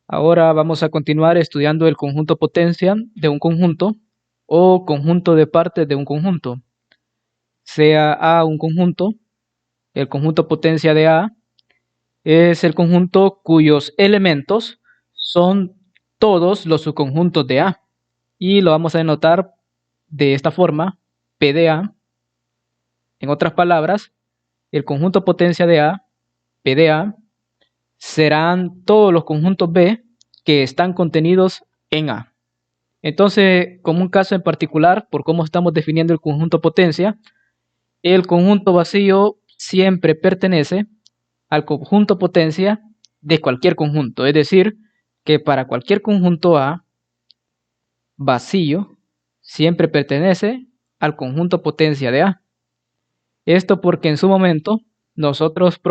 Ahora vamos a continuar estudiando el conjunto potencia de un conjunto o conjunto de partes de un conjunto. Sea A un conjunto, el conjunto potencia de A es el conjunto cuyos elementos son todos los subconjuntos de A. Y lo vamos a denotar de esta forma, P de A. En otras palabras, el conjunto potencia de A, P de A, serán todos los conjuntos B que están contenidos en A. Entonces, como un caso en particular, por cómo estamos definiendo el conjunto potencia, el conjunto vacío siempre pertenece al conjunto potencia de cualquier conjunto. Es decir, que para cualquier conjunto A vacío siempre pertenece al conjunto potencia de A. Esto porque en su momento nosotros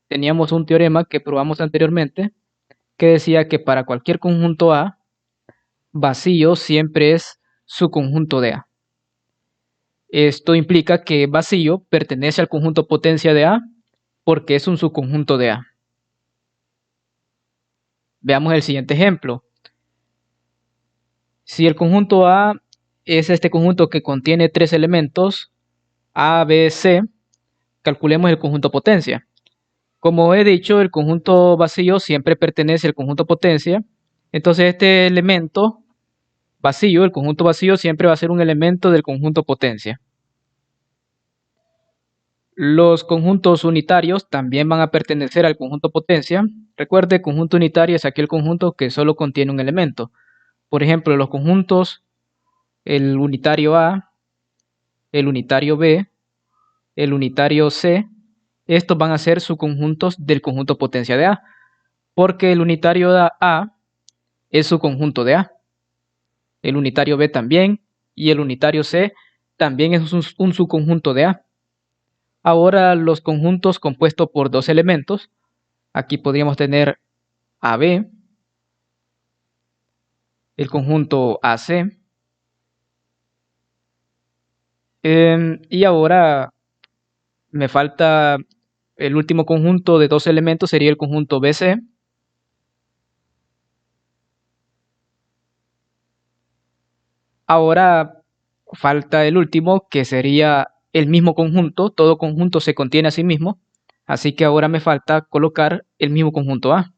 teníamos un teorema que probamos anteriormente, que decía que para cualquier conjunto A vacío siempre es su conjunto de A. Esto implica que vacío pertenece al conjunto potencia de A porque es un subconjunto de A. Veamos el siguiente ejemplo. Si el conjunto A es este conjunto que contiene tres elementos, A, B, C, calculemos el conjunto potencia. Como he dicho, el conjunto vacío siempre pertenece al conjunto potencia. Entonces este elemento vacío, el conjunto vacío, siempre va a ser un elemento del conjunto potencia. Los conjuntos unitarios también van a pertenecer al conjunto potencia. Recuerde, conjunto unitario es aquel conjunto que solo contiene un elemento. Por ejemplo, los conjuntos, el unitario A, el unitario B, el unitario C, estos van a ser subconjuntos del conjunto potencia de A, porque el unitario A es su conjunto de A. El unitario B también, y el unitario C también es un subconjunto de A. Ahora los conjuntos compuestos por dos elementos, aquí podríamos tener AB, el conjunto AC, y ahora me falta el último conjunto de dos elementos, sería el conjunto BC. Ahora falta el último, que sería el mismo conjunto, todo conjunto se contiene a sí mismo, así que ahora me falta colocar el mismo conjunto A.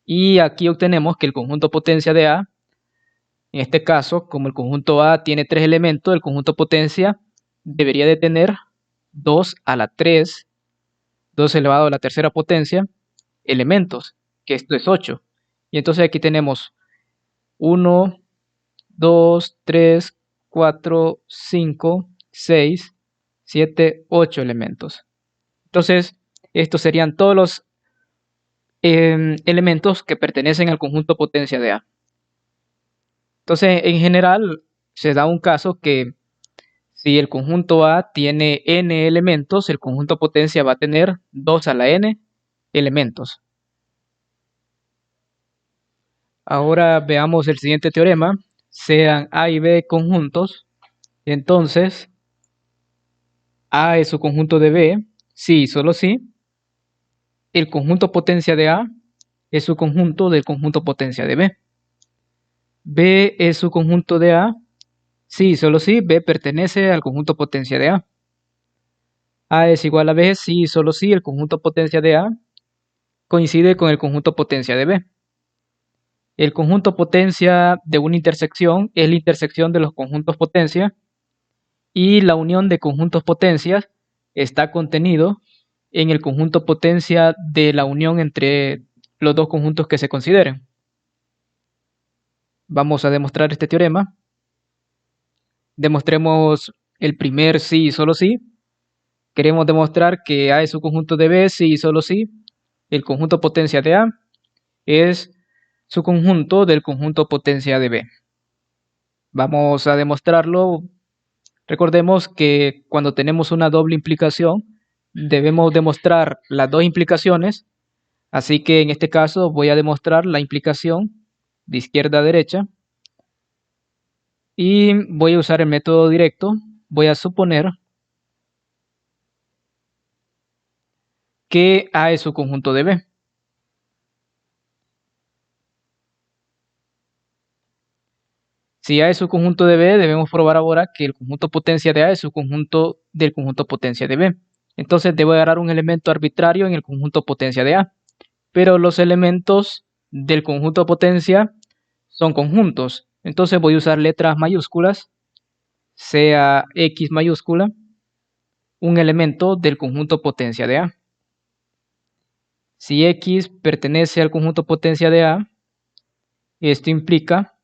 Y aquí obtenemos que el conjunto potencia de A, en este caso, como el conjunto A tiene tres elementos, el conjunto potencia debería de tener 2 a la 3, 2 elevado a la tercera potencia, elementos, que esto es 8. Y entonces aquí tenemos 1, 2, 3, 4, 5, 6, 7, 8 elementos. Entonces, estos serían todos los elementos que pertenecen al conjunto potencia de A. Entonces, en general, se da un caso que si el conjunto A tiene n elementos, el conjunto potencia va a tener 2 a la n elementos. Ahora veamos el siguiente teorema. Sean A y B conjuntos, entonces A es su conjunto de B, sí y solo sí. El conjunto potencia de A es su conjunto del conjunto potencia de B. B es su conjunto de A, sí y solo sí, B pertenece al conjunto potencia de A. A es igual a B, sí y solo sí, el conjunto potencia de A coincide con el conjunto potencia de B. El conjunto potencia de una intersección es la intersección de los conjuntos potencia y la unión de conjuntos potencias está contenido en el conjunto potencia de la unión entre los dos conjuntos que se consideren. Vamos a demostrar este teorema. Demostremos el primer sí y solo sí. Queremos demostrar que A es un conjunto de B, sí y solo sí. El conjunto potencia de A es su conjunto del conjunto potencia de B. Vamos a demostrarlo. Recordemos que cuando tenemos una doble implicación, debemos demostrar las dos implicaciones. Así que en este caso voy a demostrar la implicación de izquierda a derecha. Y voy a usar el método directo. Voy a suponer que A es su conjunto de B. Si A es su conjunto de B, debemos probar ahora que el conjunto potencia de A es su conjunto del conjunto potencia de B. Entonces debo agarrar un elemento arbitrario en el conjunto potencia de A. Pero los elementos del conjunto potencia son conjuntos. Entonces voy a usar letras mayúsculas, sea X mayúscula, un elemento del conjunto potencia de A. Si X pertenece al conjunto potencia de A, esto implica,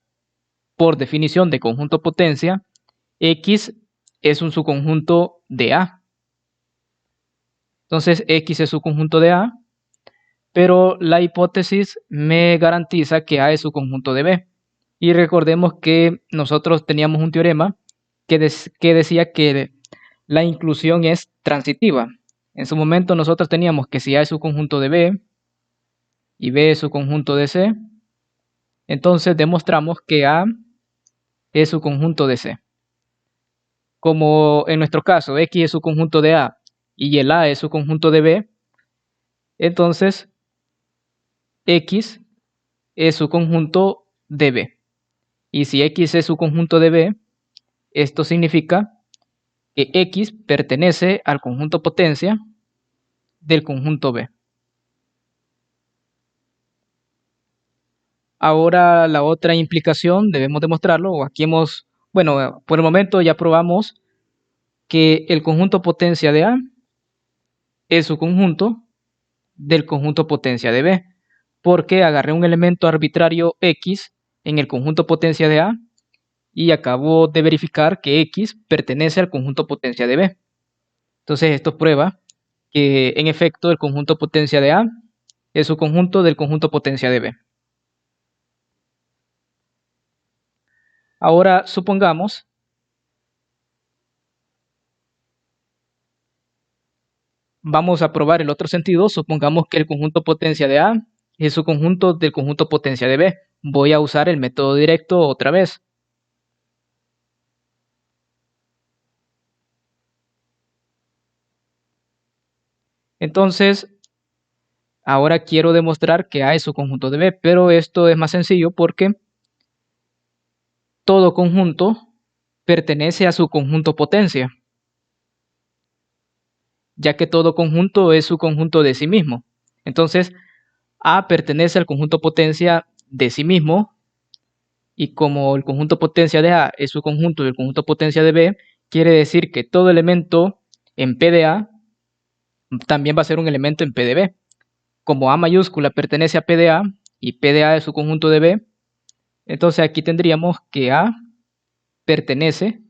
por definición de conjunto potencia, X es un subconjunto de A. Entonces X es su conjunto de A, pero la hipótesis me garantiza que A es su conjunto de B. Y recordemos que nosotros teníamos un teorema que decía que la inclusión es transitiva. En su momento nosotros teníamos que si A es su conjunto de B y B es su conjunto de C, entonces demostramos que A es su conjunto de C. Como en nuestro caso X es su conjunto de A y el A es su conjunto de B, entonces X es su conjunto de B. Y si X es su conjunto de B, esto significa que X pertenece al conjunto potencia del conjunto B. Ahora la otra implicación debemos demostrarlo. Aquí bueno, por el momento ya probamos que el conjunto potencia de A es su conjunto del conjunto potencia de B, porque agarré un elemento arbitrario X en el conjunto potencia de A y acabo de verificar que X pertenece al conjunto potencia de B. Entonces esto prueba que en efecto el conjunto potencia de A es su conjunto del conjunto potencia de B. Ahora supongamos vamos a probar el otro sentido. Supongamos que el conjunto potencia de A es su conjunto del conjunto potencia de B. Voy a usar el método directo otra vez. Entonces, ahora quiero demostrar que A es su conjunto de B, pero esto es más sencillo porque todo conjunto pertenece a su conjunto potencia, ya que todo conjunto es su conjunto de sí mismo. Entonces, A pertenece al conjunto potencia de sí mismo, y como el conjunto potencia de A es su conjunto del conjunto potencia de B, quiere decir que todo elemento en P de A también va a ser un elemento en P de B. Como A mayúscula pertenece a P de A y P de A es su conjunto de B, entonces aquí tendríamos que A pertenece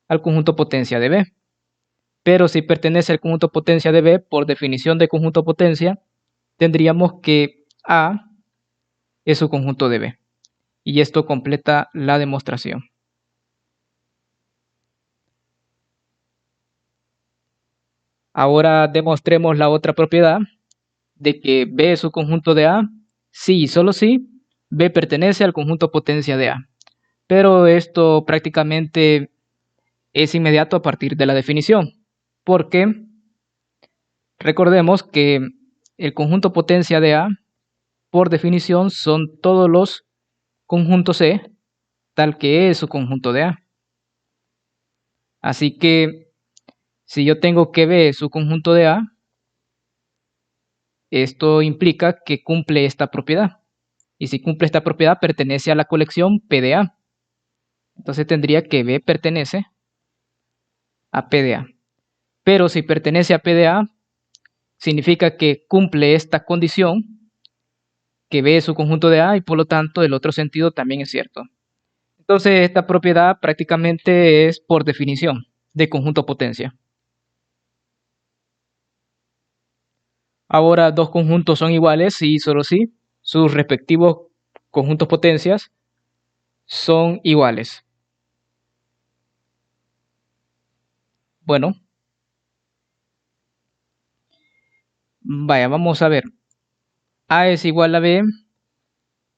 al conjunto potencia de B. Pero si pertenece al conjunto potencia de B, por definición de conjunto potencia, tendríamos que A es su conjunto de B. Y esto completa la demostración. Ahora demostremos la otra propiedad de que B es su conjunto de A, si y solo si B pertenece al conjunto potencia de A. Pero esto prácticamente es inmediato a partir de la definición, porque recordemos que el conjunto potencia de A, por definición, son todos los conjuntos C, tal que es su conjunto de A. Así que si yo tengo que B es su conjunto de A, esto implica que cumple esta propiedad. Y si cumple esta propiedad, pertenece a la colección P de A. Entonces tendría que B pertenece a P de A. Pero si pertenece a P de A, significa que cumple esta condición, que B es su conjunto de A, y por lo tanto el otro sentido también es cierto. Entonces esta propiedad prácticamente es por definición de conjunto potencia. Ahora dos conjuntos son iguales si y solo si sus respectivos conjuntos potencias son iguales. Bueno, vaya, vamos a ver. A es igual a B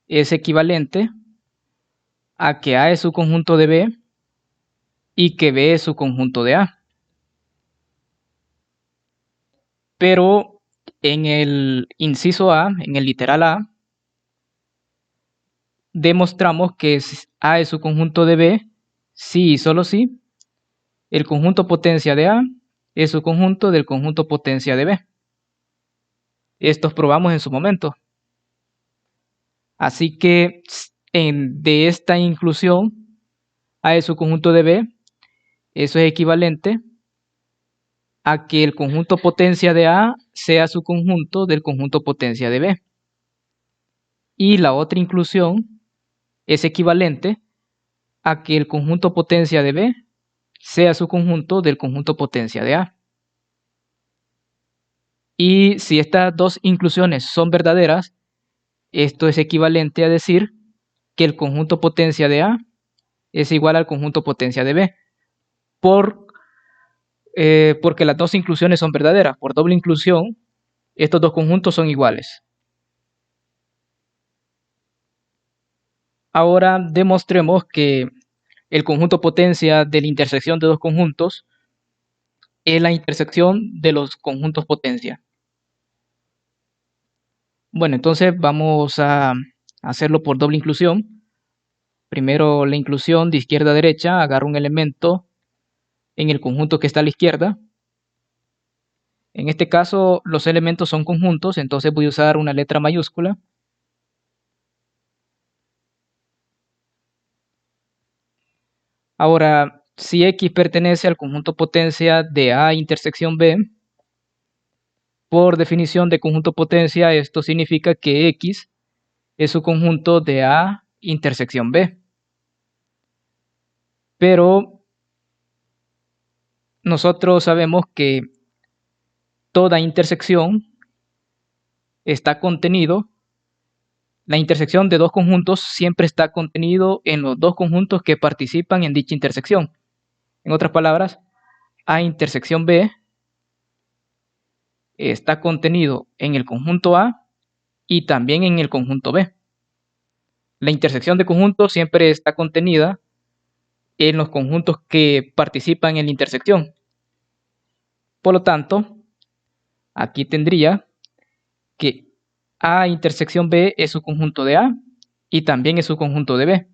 es equivalente a que A es su conjunto de B y que B es su conjunto de A. Pero En el inciso A, en el literal A, demostramos que A es su conjunto de B si y solo si el conjunto potencia de A es su conjunto del conjunto potencia de B. Estos probamos en su momento. Así que de esta inclusión, A es su conjunto de B, eso es equivalente a que el conjunto potencia de A sea su conjunto del conjunto potencia de B. Y la otra inclusión es equivalente a que el conjunto potencia de B sea su conjunto del conjunto potencia de A. Y si estas dos inclusiones son verdaderas, esto es equivalente a decir que el conjunto potencia de A es igual al conjunto potencia de B, porque las dos inclusiones son verdaderas. Por doble inclusión, estos dos conjuntos son iguales. Ahora demostremos que el conjunto potencia de la intersección de dos conjuntos es la intersección de los conjuntos potencia. Bueno, entonces vamos a hacerlo por doble inclusión. Primero la inclusión de izquierda a derecha, agarro un elemento en el conjunto que está a la izquierda. En este caso los elementos son conjuntos, entonces voy a usar una letra mayúscula. Ahora, si X pertenece al conjunto potencia de A intersección B, por definición de conjunto potencia, esto significa que X es su conjunto de A intersección B. Pero nosotros sabemos que toda intersección está contenido, la intersección de dos conjuntos siempre está contenido en los dos conjuntos que participan en dicha intersección. En otras palabras, A intersección B está contenido en el conjunto A y también en el conjunto B. La intersección de conjuntos siempre está contenida en los conjuntos que participan en la intersección. Por lo tanto, aquí tendría que A intersección B es su conjunto de A y también es su conjunto de B.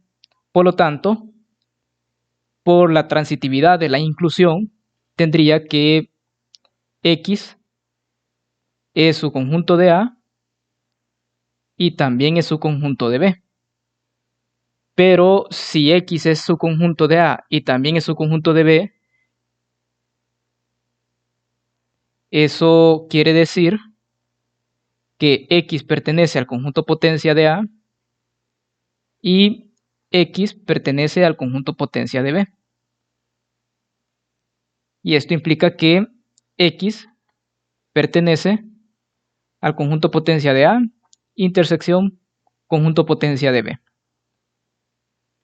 Por lo tanto, por la transitividad de la inclusión, tendría que X es su conjunto de A y también es su conjunto de B. Pero si X es su conjunto de A y también es su conjunto de B, eso quiere decir que X pertenece al conjunto potencia de A y X pertenece al conjunto potencia de B. Y esto implica que X pertenece al conjunto potencia de A intersección conjunto potencia de B.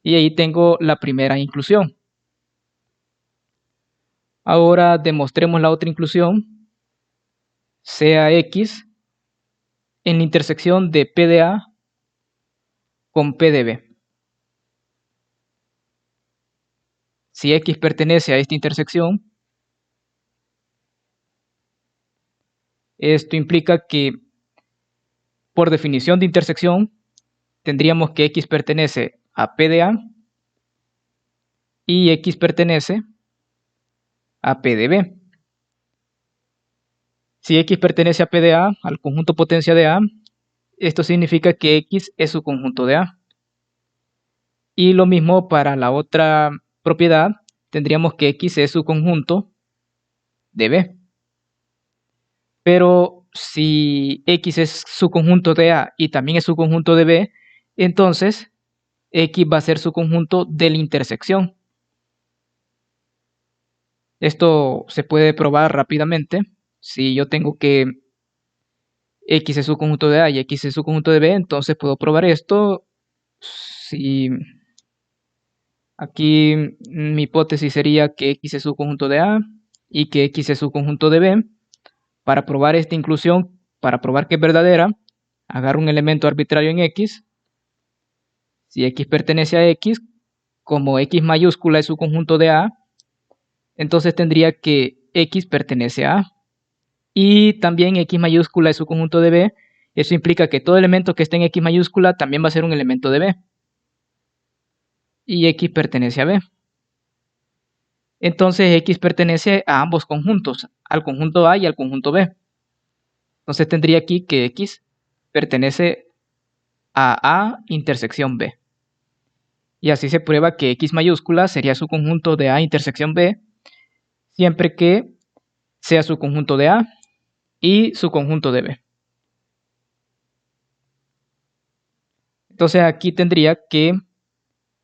Y ahí tengo la primera inclusión. Ahora demostremos la otra inclusión, sea X en la intersección de P de A con P de B. Si X pertenece a esta intersección, esto implica que por definición de intersección tendríamos que X pertenece a P de A y X pertenece a P de B. Si X pertenece a P de A, al conjunto potencia de A, esto significa que X es su conjunto de A. Y lo mismo para la otra propiedad, tendríamos que X es su conjunto de B. Pero si X es su conjunto de A y también es su conjunto de B, entonces X va a ser su conjunto de la intersección. Esto se puede probar rápidamente. Si yo tengo que X es su conjunto de A y X es su conjunto de B, entonces puedo probar esto. Si aquí mi hipótesis sería que X es su conjunto de A y que X es su conjunto de B. Para probar esta inclusión, para probar que es verdadera, agarro un elemento arbitrario en X. Si X pertenece a X, como X mayúscula es su conjunto de A, entonces tendría que X pertenece a A. y también X mayúscula es su conjunto de B. Eso implica que todo elemento que esté en X mayúscula también va a ser un elemento de B. Y X pertenece a B. Entonces X pertenece a ambos conjuntos, al conjunto A y al conjunto B. Entonces tendría aquí que X pertenece a A intersección B. Y así se prueba que X mayúscula sería su conjunto de A intersección B, siempre que sea su conjunto de A y su conjunto de B. Entonces aquí tendría que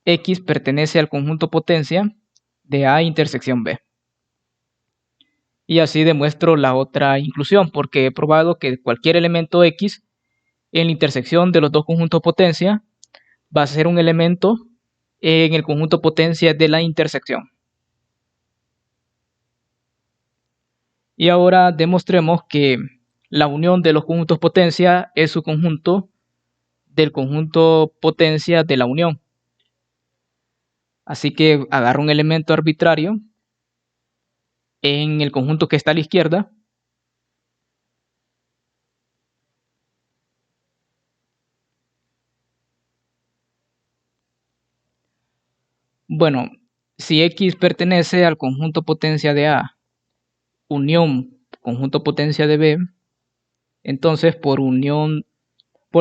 X pertenece al conjunto potencia de A intersección B. Y así demuestro la otra inclusión, porque he probado que cualquier elemento X en la intersección de los dos conjuntos potencia va a ser un elemento en el conjunto potencia de la intersección. Y ahora demostremos que la unión de los conjuntos potencia es su conjunto del conjunto potencia de la unión. Así que agarro un elemento arbitrario en el conjunto que está a la izquierda. Bueno, si X pertenece al conjunto potencia de A, unión conjunto potencia de B, entonces por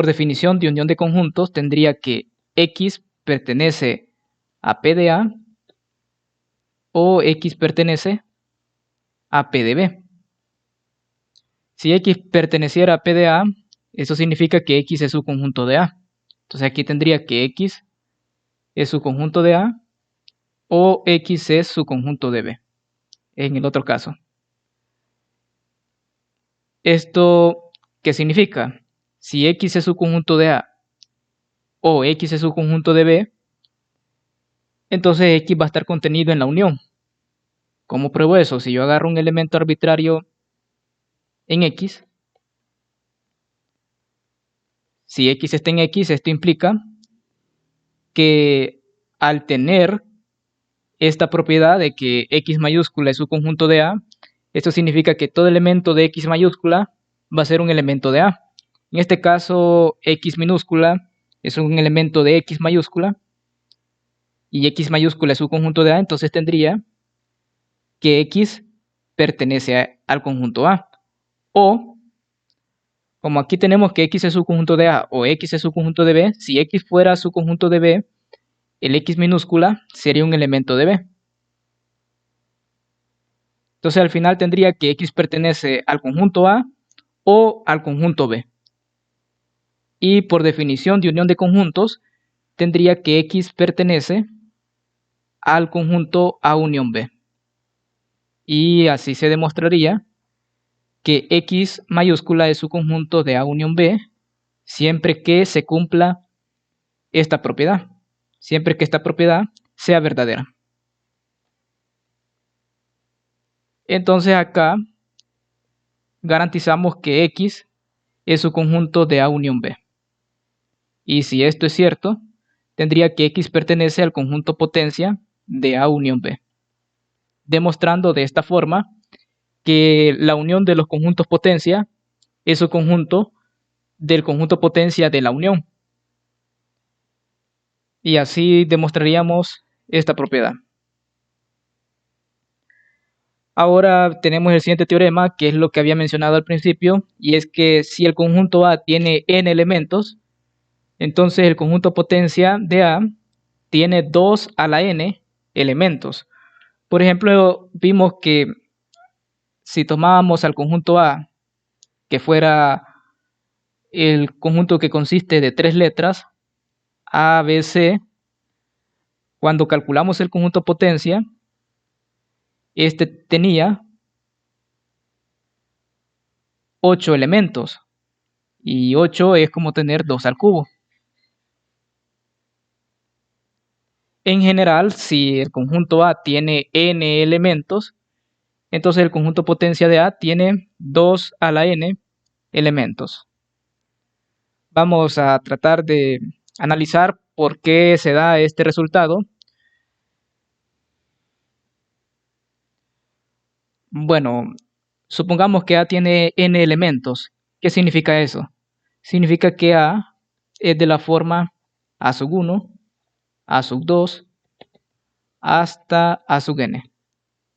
definición de unión de conjuntos, tendría que X pertenece a P de A o X pertenece a P de B. Si X perteneciera a P de A, eso significa que X es su conjunto de A. Entonces aquí tendría que X es su conjunto de A o X es su conjunto de B, en el otro caso. ¿Esto qué significa? Si X es su conjunto de A o X es su conjunto de B, entonces X va a estar contenido en la unión. ¿Cómo pruebo eso? Si yo agarro un elemento arbitrario en X, si X está en X, esto implica que al tener esta propiedad de que X mayúscula es su conjunto de A, esto significa que todo elemento de X mayúscula va a ser un elemento de A. En este caso, X minúscula es un elemento de X mayúscula y X mayúscula es su conjunto de A, entonces tendría que X pertenece al conjunto A. O, como aquí tenemos que X es su conjunto de A o X es su conjunto de B, si X fuera su conjunto de B, el X minúscula sería un elemento de B. Entonces al final tendría que X pertenece al conjunto A o al conjunto B. Y por definición de unión de conjuntos, tendría que X pertenece al conjunto A unión B. Y así se demostraría que X mayúscula es su conjunto de A unión B siempre que se cumpla esta propiedad, siempre que esta propiedad sea verdadera. Entonces acá garantizamos que X es su conjunto de A unión B. Y si esto es cierto, tendría que X pertenece al conjunto potencia de A unión B, demostrando de esta forma que la unión de los conjuntos potencia es su conjunto del conjunto potencia de la unión. Y así demostraríamos esta propiedad. Ahora tenemos el siguiente teorema, que es lo que había mencionado al principio, y es que si el conjunto A tiene n elementos, entonces el conjunto potencia de A tiene 2 a la n elementos. Por ejemplo, vimos que si tomábamos al conjunto A, que fuera el conjunto que consiste de 3 letras, A, B, C, cuando calculamos el conjunto potencia, este tenía 8 elementos, y 8 es como tener 2 al cubo. En general, si el conjunto A tiene n elementos, entonces el conjunto potencia de A tiene 2 a la n elementos. Vamos a tratar de analizar por qué se da este resultado. Bueno, Supongamos que A tiene n elementos. ¿Qué significa eso? Significa que A es de la forma A sub 1, A sub 2, hasta A sub n.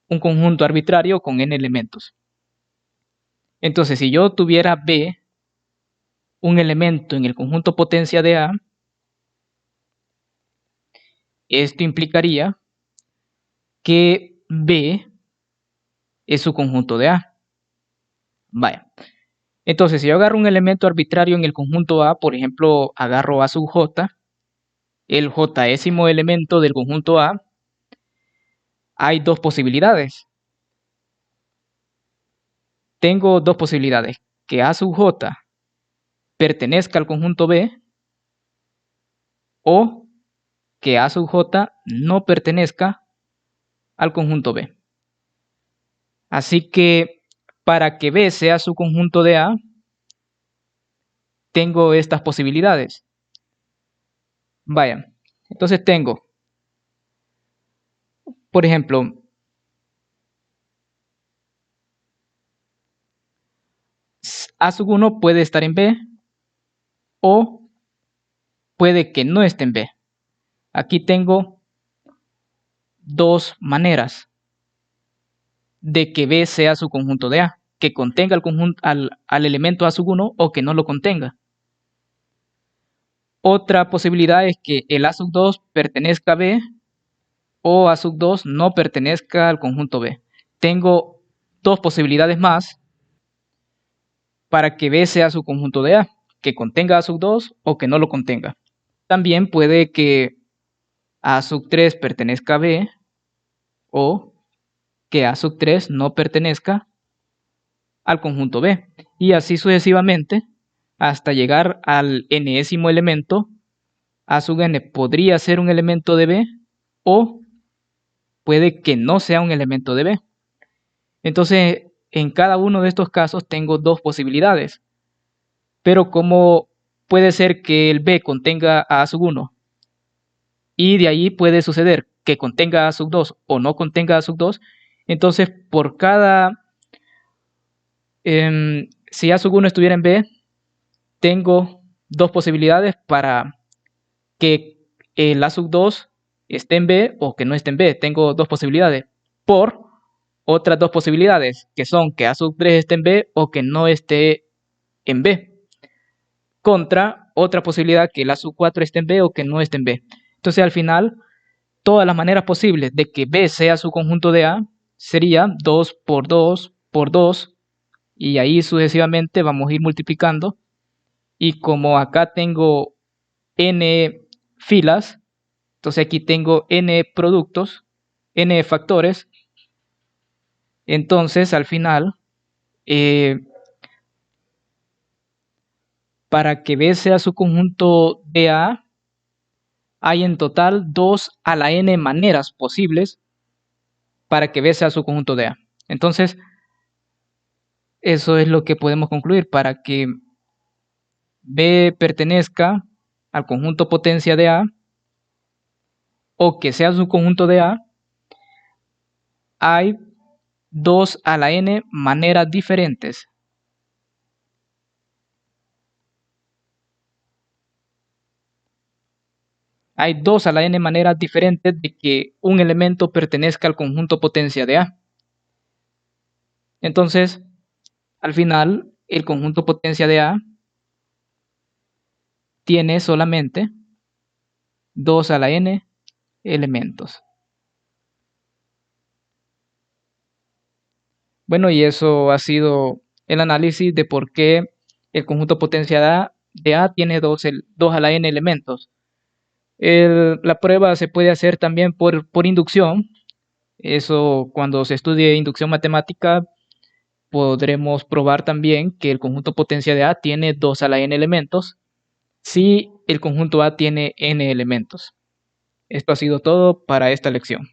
Un conjunto arbitrario con n elementos. Entonces, si yo tuviera B, un elemento en el conjunto potencia de A, esto implicaría que B es su conjunto de A. Vaya. Entonces, si yo agarro un elemento arbitrario en el conjunto A, por ejemplo, agarro A sub J, el jésimo elemento del conjunto A, hay dos posibilidades. Tengo dos posibilidades, que A sub J pertenezca al conjunto B o que A sub J no pertenezca al conjunto B. Así que para que B sea su conjunto de A, tengo estas posibilidades. Vaya, entonces tengo, por ejemplo, A sub 1 puede estar en B o puede que no esté en B. Aquí tengo dos maneras de que B sea su conjunto de A, que contenga al elemento A sub 1 o que no lo contenga. Otra posibilidad es que el A sub 2 pertenezca a B o A sub 2 no pertenezca al conjunto B. Tengo dos posibilidades más para que B sea su conjunto de A, que contenga A sub 2 o que no lo contenga. También puede que A sub 3 pertenezca a B o que A sub 3 no pertenezca al conjunto B. Y así sucesivamente hasta llegar al enésimo elemento. A sub n podría ser un elemento de B o puede que no sea un elemento de B. Entonces, en cada uno de estos casos tengo dos posibilidades. Pero como puede ser que el B contenga a sub 1 y de ahí puede suceder que contenga A sub 2 o no contenga A sub 2, entonces por cada, si A sub 1 estuviera en B, tengo dos posibilidades para que el A sub 2 esté en B o que no esté en B. Tengo dos posibilidades por otras dos posibilidades, que son que A sub 3 esté en B o que no esté en B, contra otra posibilidad que el A sub 4 esté en B o que no esté en B. Entonces al final, todas las maneras posibles de que B sea su conjunto de A sería 2 por 2 por 2 y ahí sucesivamente vamos a ir multiplicando, y como acá tengo n filas, entonces aquí tengo n productos, n factores, entonces al final para que B sea su conjunto de A hay en total 2 a la n maneras posibles para que B sea su conjunto de A. Entonces eso es lo que podemos concluir. Para que B pertenezca al conjunto potencia de A o que sea su conjunto de A, hay 2 a la n maneras diferentes. Hay 2 a la n maneras diferentes de que un elemento pertenezca al conjunto potencia de A. Entonces, al final, el conjunto potencia de A tiene solamente 2 a la n elementos. Bueno, y eso ha sido el análisis de por qué el conjunto potencia de A tiene 2 a la n elementos. La prueba se puede hacer también por inducción. Eso, cuando se estudie inducción matemática, podremos probar también que el conjunto potencia de A tiene 2 a la n elementos si el conjunto A tiene n elementos. Esto ha sido todo para esta lección.